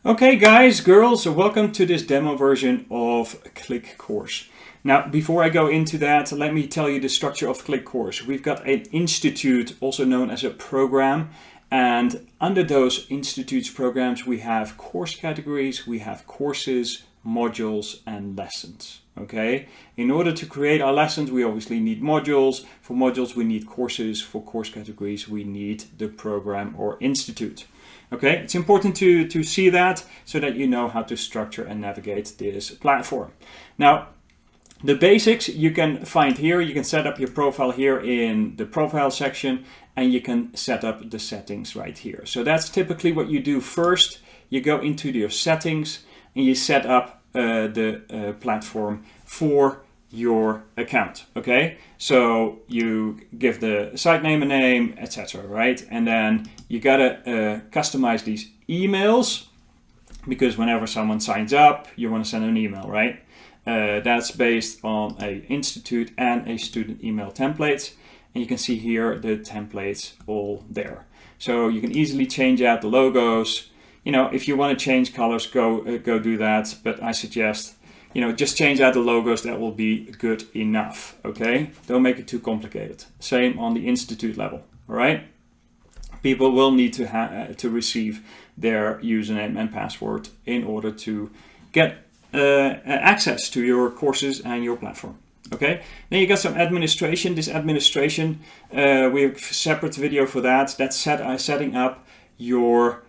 Okay guys, girls, welcome to this demo version of KlickCourse. Now, before I go into that, let me tell you the structure of KlickCourse. We've got an institute, also known as a program, and under those institutes programs we have course categories, we have courses, modules, and lessons. Okay, in order to create our lessons we obviously need modules. For modules we need courses. For course categories we need the program or institute. Okay, it's important to see that so that you know how to structure and navigate this platform. Now, the basics you can find here. You can set up your profile here in the profile section, and you can set up the settings right here. So that's typically what you do first. You go into your settings and you set up the platform for your account. Okay, so you give the site name a name, etc. Right, and then you gotta customize these emails, because whenever someone signs up you want to send an email, right? That's based on a institute and a student email templates, and you can see here the templates all there. So you can easily change out the logos. You know, if you want to change colors, go do that, but I suggest, you know, just change out the logos. That will be good enough. Okay, don't make it too complicated. Same on the institute level. All right, people will need to receive their username and password in order to get access to your courses and your platform. Okay, then you got some administration. This administration, we have a separate video for that. That's setting up your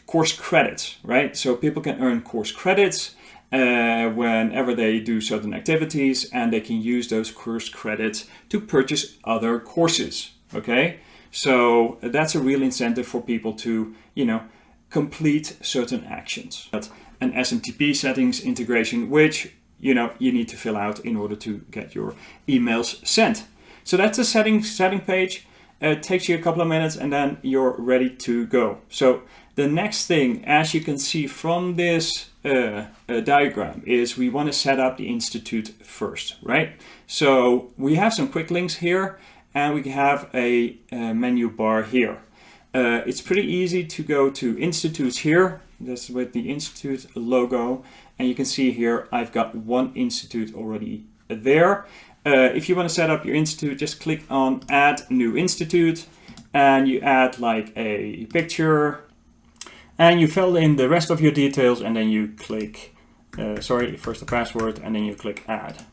course credits, right? So people can earn course credits whenever they do certain activities, and they can use those course credits to purchase other courses. Okay, so that's a real incentive for people to, you know, complete certain actions. But an SMTP settings integration, which, you know, you need to fill out in order to get your emails sent. So that's the setting page. It takes you a couple of minutes and then you're ready to go. So the next thing, as you can see from this diagram, is we want to set up the institute first, right? So we have some quick links here, and we have a menu bar here. It's pretty easy to go to institutes here. That's with the institute logo, and you can see here I've got one institute already there. If you want to set up your institute, just click on add new institute, and you add like a picture, and you fill in the rest of your details, and then you click first the password, and then you click add.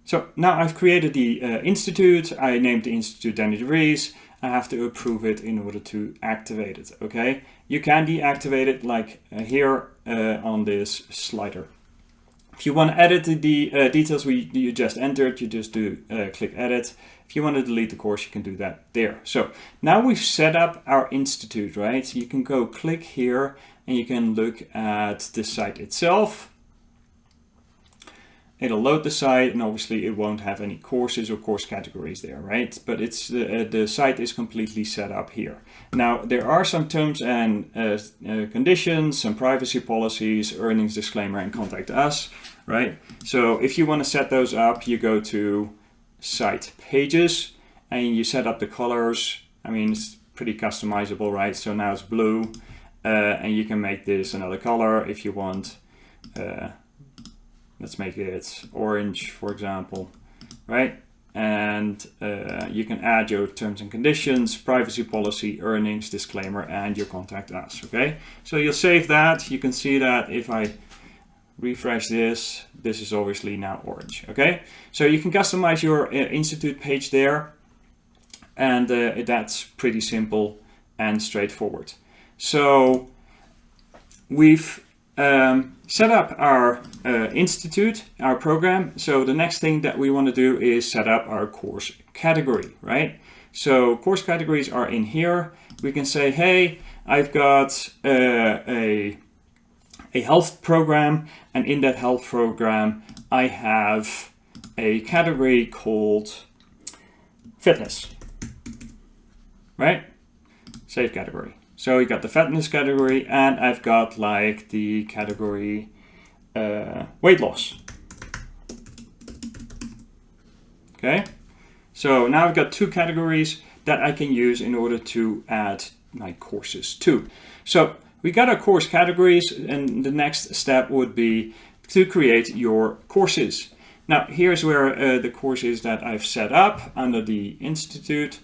So now I've created the institute. I named the institute Vries. I have to approve it in order to activate it. Okay, you can deactivate it like here on this slider. If you want to edit the details you just entered, you just do click edit. If you want to delete the course, you can do that there. So now we've set up our institute, right? So you can go click here and you can look at the site itself. It'll load the site, and obviously it won't have any courses or course categories there, right? But it's the site is completely set up here. Now there are some terms and conditions, some privacy policies, earnings disclaimer, and contact us, right? So if you want to set those up, you go to site pages and you set up the colors. I mean, it's pretty customizable, right? So now it's blue, and you can make this another color if you want. Let's make it orange, for example, right? And you can add your terms and conditions, privacy policy, earnings disclaimer, and your contact us. Okay, so you'll save that. You can see that if I refresh this, this is obviously now orange. Okay, so you can customize your institute page there, and that's pretty simple and straightforward. So we've set up our institute, our program. So the next thing that we want to do is set up our course category, right? So course categories are in here. We can say, hey, I've got a health program, and in that health program I have a category called fitness, right? Save category. So you got the fitness category, and I've got like the category weight loss. Okay, so now I've got two categories that I can use in order to add my courses too. So we got our course categories, and the next step would be to create your courses. Now here's where the courses that I've set up under the Institute.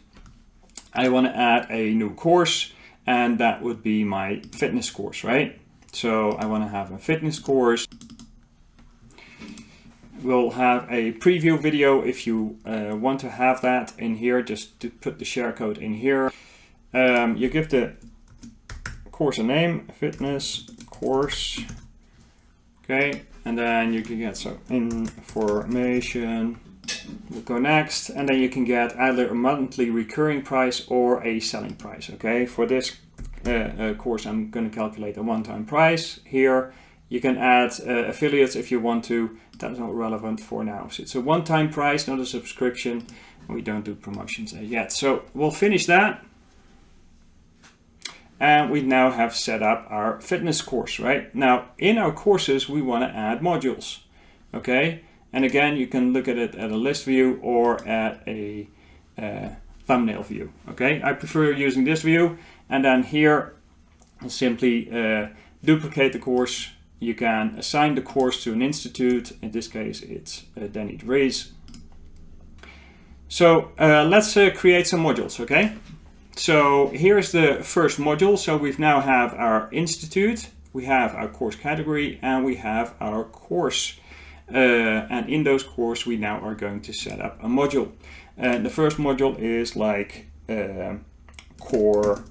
I want to add a new course, and that would be my fitness course, right? So I want to have a fitness course. We'll have a preview video if you want to have that in here, just to put the share code in here. You give the course a name, fitness course, okay, and then you can get some information. We'll go next, and then you can get either a monthly recurring price or a selling price, okay? For this course, I'm going to calculate a one-time price here. You can add affiliates if you want to. That's not relevant for now. So it's a one-time price, not a subscription. We don't do promotions yet. So we'll finish that. And we now have set up our fitness course, right? Now, in our courses, we want to add modules, okay? And again, you can look at it at a list view or at a thumbnail view, okay? I prefer using this view. And then here, simply duplicate the course. You can assign the course to an institute. In this case, it's Vries. So let's create some modules, okay? So here's the first module. So we now have our institute, we have our course category, and we have our course. And in those courses, we now are going to set up a module. And the first module is like core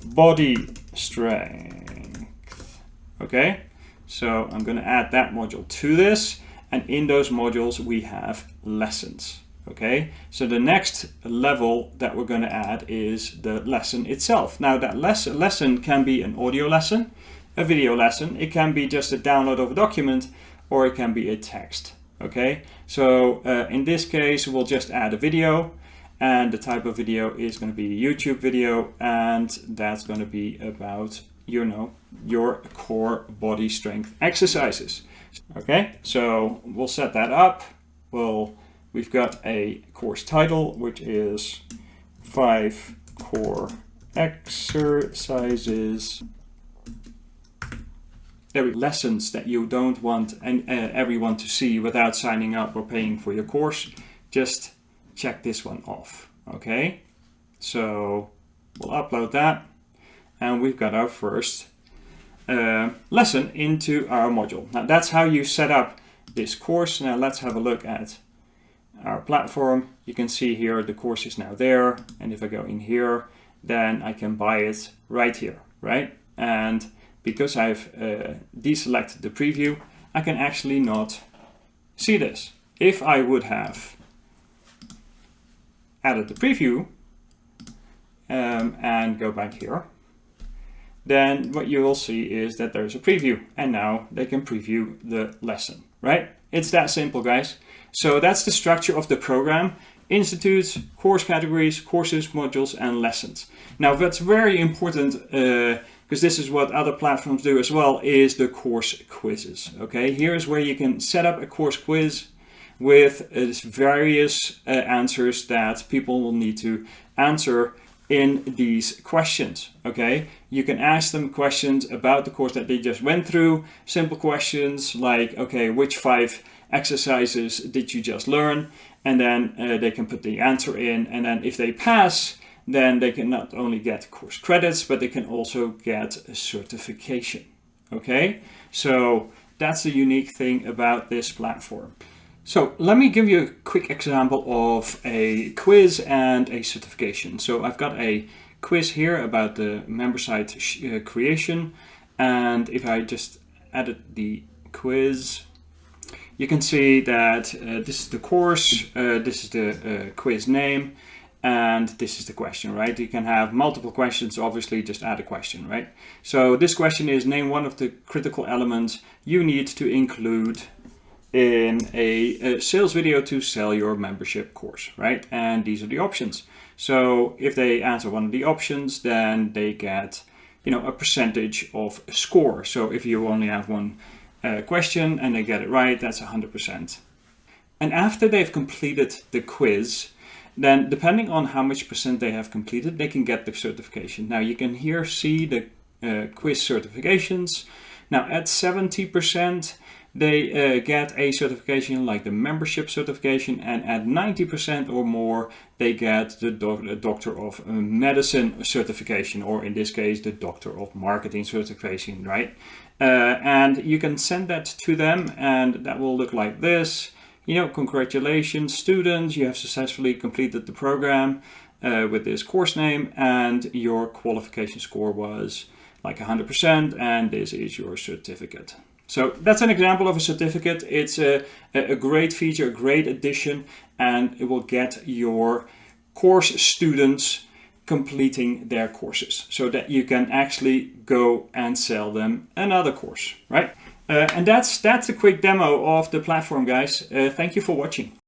body strength, okay? So I'm going to add that module to this, and in those modules we have lessons, okay? So the next level that we're going to add is the lesson itself. Now that lesson can be an audio lesson, a video lesson, it can be just a download of a document, or it can be a text, okay? So in this case, we'll just add a video, and the type of video is going to be a YouTube video, and that's going to be about, you know, your core body strength exercises. Okay, so we'll set that up. We've got a course title, which is 5 core exercises. There are lessons that you don't want everyone to see without signing up or paying for your course. Just check this one off, okay? So we'll upload that, and we've got our first lesson into our module. Now that's how you set up this course. Now let's have a look at our platform. You can see here the course is now there, and if I go in here, then I can buy it right here, right? And because I've deselected the preview, I can actually not see this. If I would have added the preview and go back here, then what you will see is that there's a preview, and now they can preview the lesson, right? It's that simple, guys. So that's the structure of the program: institutes, course categories, courses, modules, and lessons. Now that's very important, because this is what other platforms do as well, is the course quizzes, okay? Here's where you can set up a course quiz with various answers that people will need to answer in these questions, okay? You can ask them questions about the course that they just went through, simple questions like, okay, which 5 exercises did you just learn? And then they can put the answer in, and then if they pass, then they can not only get course credits, but they can also get a certification, okay? So that's the unique thing about this platform. So let me give you a quick example of a quiz and a certification. So I've got a quiz here about the member site creation, and if I just added the quiz, you can see that this is the course, this is the quiz name, and this is the question, right? You can have multiple questions, obviously just add a question, right? So this question is: name one of the critical elements you need to include in a sales video to sell your membership course, right? And these are the options. So if they answer one of the options, then they get, you know, a percentage of score. So if you only have one question and they get it right, that's 100%. And after they've completed the quiz, then depending on how much percent they have completed, they can get the certification. Now you can here see the quiz certifications. Now at 70%, they get a certification like the membership certification, and at 90% or more, they get the Doctor of Medicine certification, or in this case, the Doctor of Marketing certification, right? And you can send that to them, and that will look like this. You know, congratulations, students, you have successfully completed the program with this course name, and your qualification score was like 100%, and this is your certificate. So that's an example of a certificate. It's a great feature, a great addition, and it will get your course students completing their courses so that you can actually go and sell them another course, right? And that's a quick demo of the platform, guys. Thank you for watching.